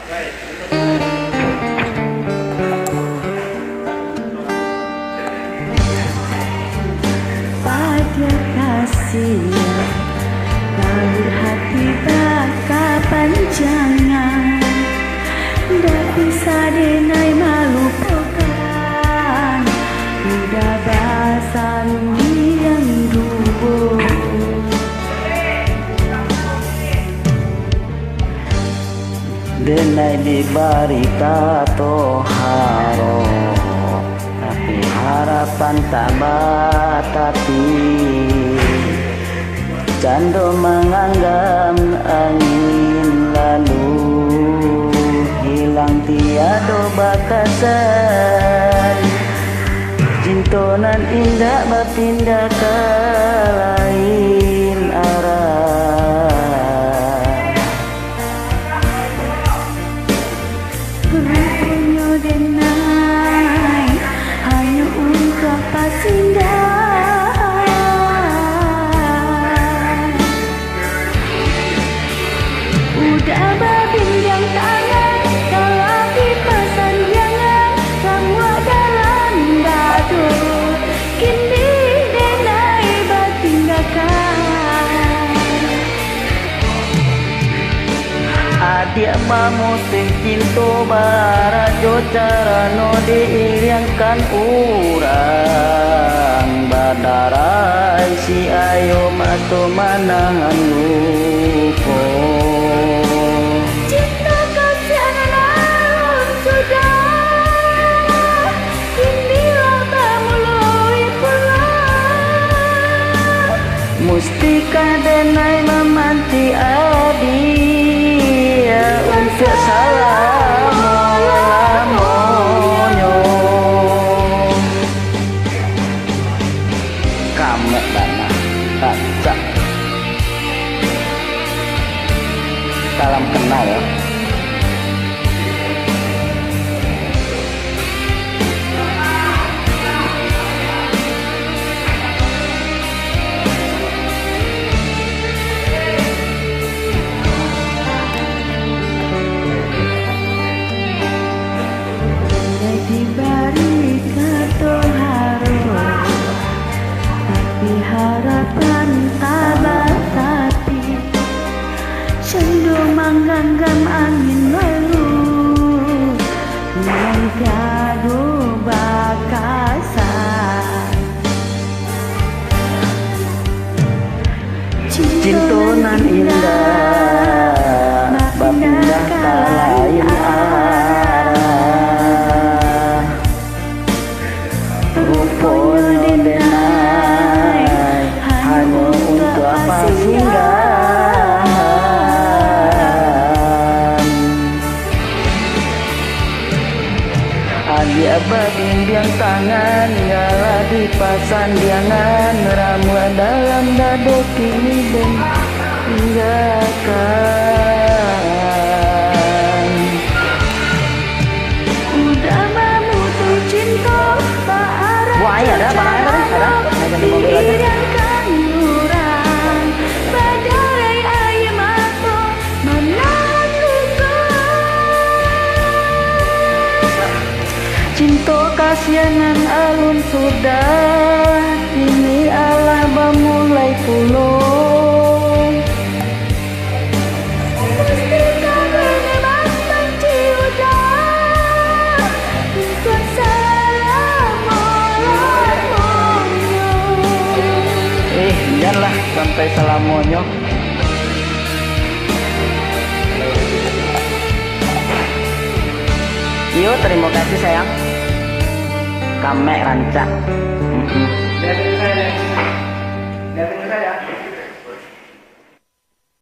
Pada kasih lalu hati bakal panjangan dah bisa denai malu pekan udah basan yang dulu denai diberi tato haro tapi harapan tak batasi cando menganggap angin lalu hilang tiada bakasan cintonan indah berpindah ke lain arah rupanya denai hanya untuk pasindah udah berpinjam tangan kalau dipesan jangan semua dalam dadu kini denai bertindakan adik mamu sing cinta barajo cara no diiriangkan urang badarai si ayo matu manahan lupo mustika denai memanti adia untuk salamonyo kamu dana baca salam kenal ya. Diberi kata harus tapi harapan tak batasi cendu menggenggam angin lalu yang tiada bakasan cintonan indah berpindah ke lain rupanya denai hanya untuk apa singgahan adik abah bimbing tangan gala dipasan diangan ramuan dalam dado kini dan tinggalkan udah memutus cinta buaya ada apa ada di mobil aja badai ayam atau menalukan cinta kasianan alun sudah ini Allah memulai pulung mustika beneran benci udah untuk janganlah sampai salamonyo. Yo terima kasih sayang. Kamek rancak.